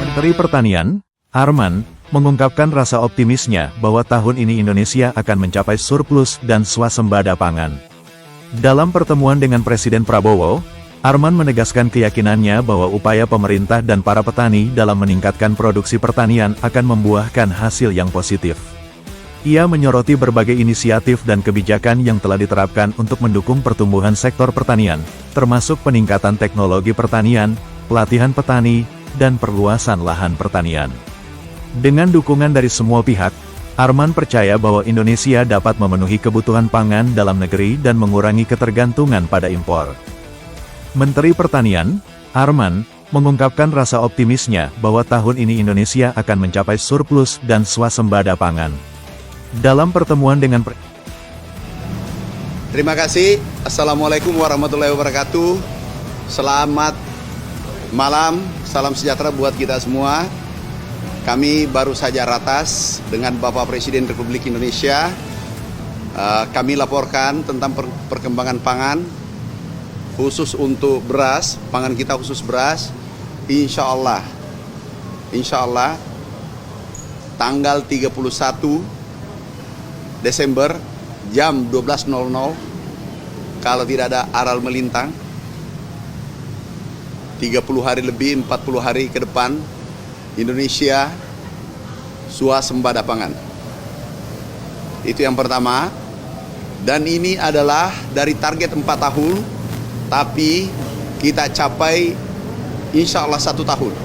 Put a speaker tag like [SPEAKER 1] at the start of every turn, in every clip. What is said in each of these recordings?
[SPEAKER 1] Menteri Pertanian, Arman, mengungkapkan rasa optimisnya bahwa tahun ini Indonesia akan mencapai surplus dan swasembada pangan. Dalam pertemuan dengan Presiden Prabowo, Arman menegaskan keyakinannya bahwa upaya pemerintah dan para petani dalam meningkatkan produksi pertanian akan membuahkan hasil yang positif. Ia menyoroti berbagai inisiatif dan kebijakan yang telah diterapkan untuk mendukung pertumbuhan sektor pertanian, termasuk peningkatan teknologi pertanian, pelatihan petani, dan perluasan lahan pertanian. Dengan dukungan dari semua pihak, Arman percaya bahwa Indonesia dapat memenuhi kebutuhan pangan dalam negeri dan mengurangi ketergantungan pada impor. Menteri Pertanian, Arman, mengungkapkan rasa optimisnya bahwa tahun ini Indonesia akan mencapai surplus dan swasembada pangan. Dalam pertemuan dengan
[SPEAKER 2] Terima kasih. Assalamualaikum warahmatullahi wabarakatuh. Selamat malam, salam sejahtera buat kita semua. Kami baru saja ratas dengan Bapak Presiden Republik Indonesia. Kami laporkan tentang perkembangan pangan, khusus untuk beras, pangan kita khusus beras. Insya Allah, tanggal 31 Desember jam 12.00, kalau tidak ada aral melintang, 30 hari lebih, 40 hari ke depan, Indonesia swasembada pangan. Itu yang pertama. Dan ini adalah dari target 4 tahun, tapi kita capai insya Allah 1 tahun.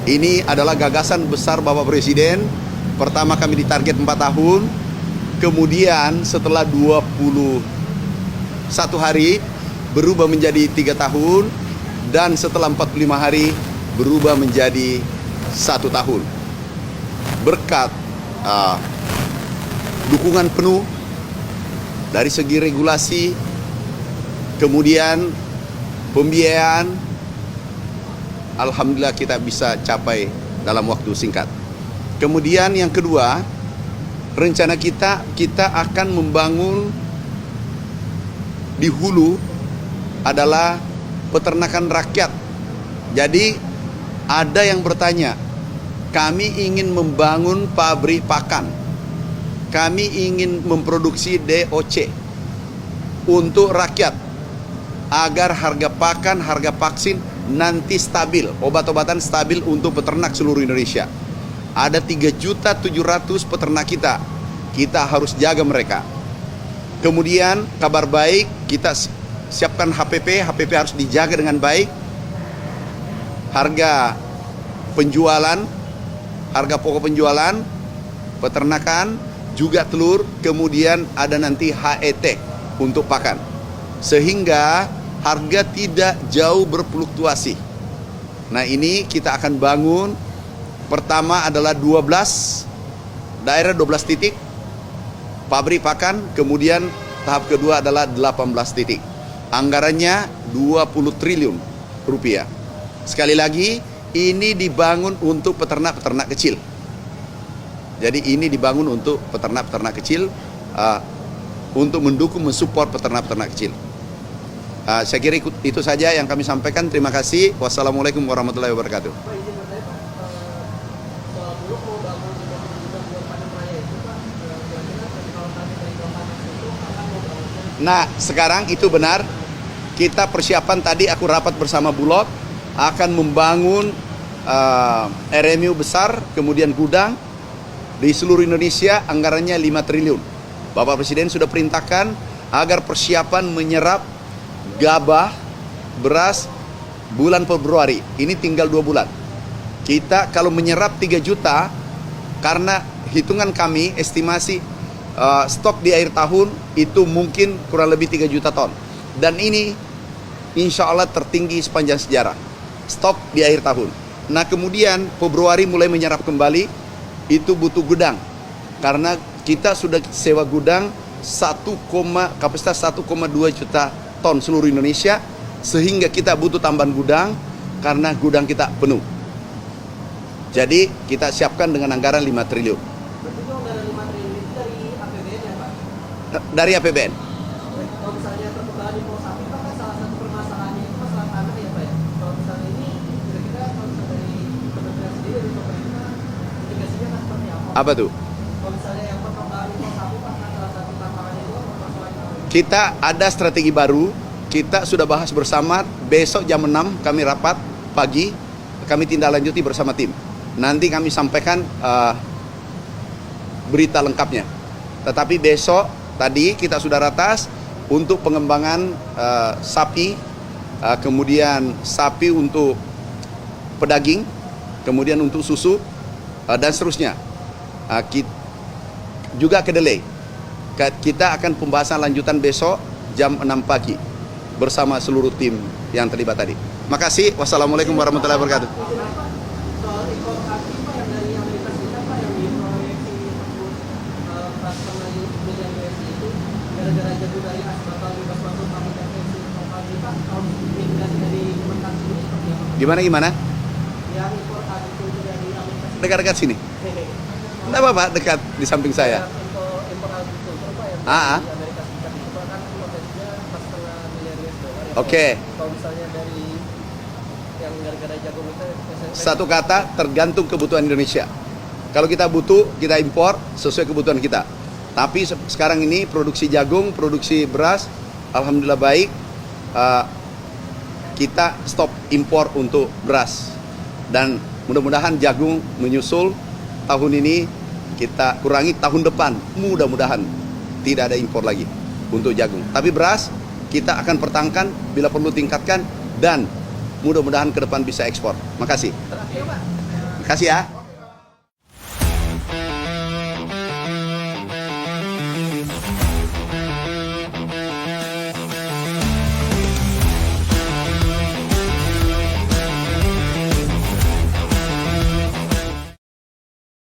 [SPEAKER 2] Ini adalah gagasan besar Bapak Presiden. Pertama kami ditarget 4 tahun, kemudian setelah 21 hari berubah menjadi 3 tahun, dan setelah 45 hari berubah menjadi 1 tahun. Berkat dukungan penuh dari segi regulasi, kemudian pembiayaan, alhamdulillah kita bisa capai dalam waktu singkat. Kemudian yang kedua, rencana kita akan membangun di hulu adalah peternakan rakyat. Jadi ada yang bertanya, kami ingin membangun pabrik pakan, kami ingin memproduksi DOC untuk rakyat, agar harga pakan, harga vaksin nanti stabil, obat-obatan stabil untuk peternak seluruh Indonesia. Ada 3.700.000 peternak kita harus jaga mereka. Kemudian kabar baik, kita siapkan HPP harus dijaga dengan baik. Harga penjualan, harga pokok penjualan, peternakan, juga telur, kemudian ada nanti HET untuk pakan. Sehingga harga tidak jauh berfluktuasi. Nah, ini kita akan bangun. Pertama adalah 12 daerah, 12 titik pabrik pakan, kemudian tahap kedua adalah 18 titik. Anggarannya 20 triliun rupiah. Sekali lagi, ini dibangun untuk peternak-peternak kecil. Jadi ini dibangun untuk peternak-peternak kecil, untuk mendukung, mensupport peternak-peternak kecil. Saya kira itu saja yang kami sampaikan. Terima kasih. Wassalamualaikum warahmatullahi wabarakatuh. Nah, sekarang itu benar. Kita persiapan tadi, aku rapat bersama Bulog, akan membangun RMU besar, kemudian gudang di seluruh Indonesia, anggarannya 5 triliun. Bapak Presiden sudah perintahkan agar persiapan menyerap gabah, beras bulan Februari. Ini tinggal 2 bulan. Kita kalau menyerap 3 juta, karena hitungan kami, estimasi stok di akhir tahun itu mungkin kurang lebih 3 juta ton. Dan ini insya Allah tertinggi sepanjang sejarah stok di akhir tahun. Nah, kemudian Februari mulai menyerap kembali, itu butuh gudang. Karena kita sudah sewa gudang kapasitas 1,2 juta ton seluruh Indonesia, sehingga kita butuh tambahan gudang karena gudang kita penuh. Jadi kita siapkan dengan anggaran 5 triliun.
[SPEAKER 3] Berarti kalau anggaran 5 triliun itu dari APBN ya Pak?
[SPEAKER 2] Dari APBN.
[SPEAKER 3] Kalau misalnya perkembangan impor sapi, Pak, kan salah satu permasalahannya itu masalah tanah ya Pak ya? Kalau misalnya ini kira-kira kalau misalnya dari
[SPEAKER 2] Apa tuh?
[SPEAKER 3] Kalau misalnya yang perkembangan itu sapi Pak, salah satu tantangannya itu persoalan apa?
[SPEAKER 2] Kita ada strategi baru. Kita sudah bahas bersama. Besok jam 6 kami rapat pagi. Kami tindak lanjuti bersama tim. Nanti kami sampaikan berita lengkapnya. Tetapi besok tadi kita sudah ratas untuk pengembangan sapi, kemudian sapi untuk pedaging, kemudian untuk susu, dan seterusnya. Juga kedelai. Kita akan pembahasan lanjutan besok jam 6 pagi bersama seluruh tim yang terlibat tadi. Makasih. Wassalamualaikum warahmatullahi wabarakatuh.
[SPEAKER 3] Soal impor sapi Pak yang dari Amerika Serikat Pak yang diproyeksi tembus 4,5 miliar USD itu gara-gara jago dari bakal bebas masuk kami dan impor sapi Pak. Kalau migrasi dari Kementan sendiri seperti apa?
[SPEAKER 2] Gimana?
[SPEAKER 3] Yang impor sapi itu dari Amerika Serikat.
[SPEAKER 2] Dekat-dekat sini. Tidak apa-apa, dekat di samping saya.
[SPEAKER 3] Untuk impor agrikultur Pak yang
[SPEAKER 2] Ah, ah.
[SPEAKER 3] dari Amerika Serikat itu Pak kan potensinya 4,5 miliar USD.
[SPEAKER 2] Oke.
[SPEAKER 3] Kalau misalnya dari yang gara-gara jagung itu biasanya
[SPEAKER 2] Satu kata, tergantung kebutuhan Indonesia. Kalau kita butuh, kita impor sesuai kebutuhan kita. Tapi sekarang ini produksi jagung, produksi beras, alhamdulillah baik. Kita stop impor untuk beras. Dan mudah-mudahan jagung menyusul tahun ini, kita kurangi tahun depan. Mudah-mudahan tidak ada impor lagi untuk jagung. Tapi beras kita akan pertahankan, bila perlu tingkatkan, dan mudah-mudahan ke depan bisa ekspor. Makasih. Makasih ya.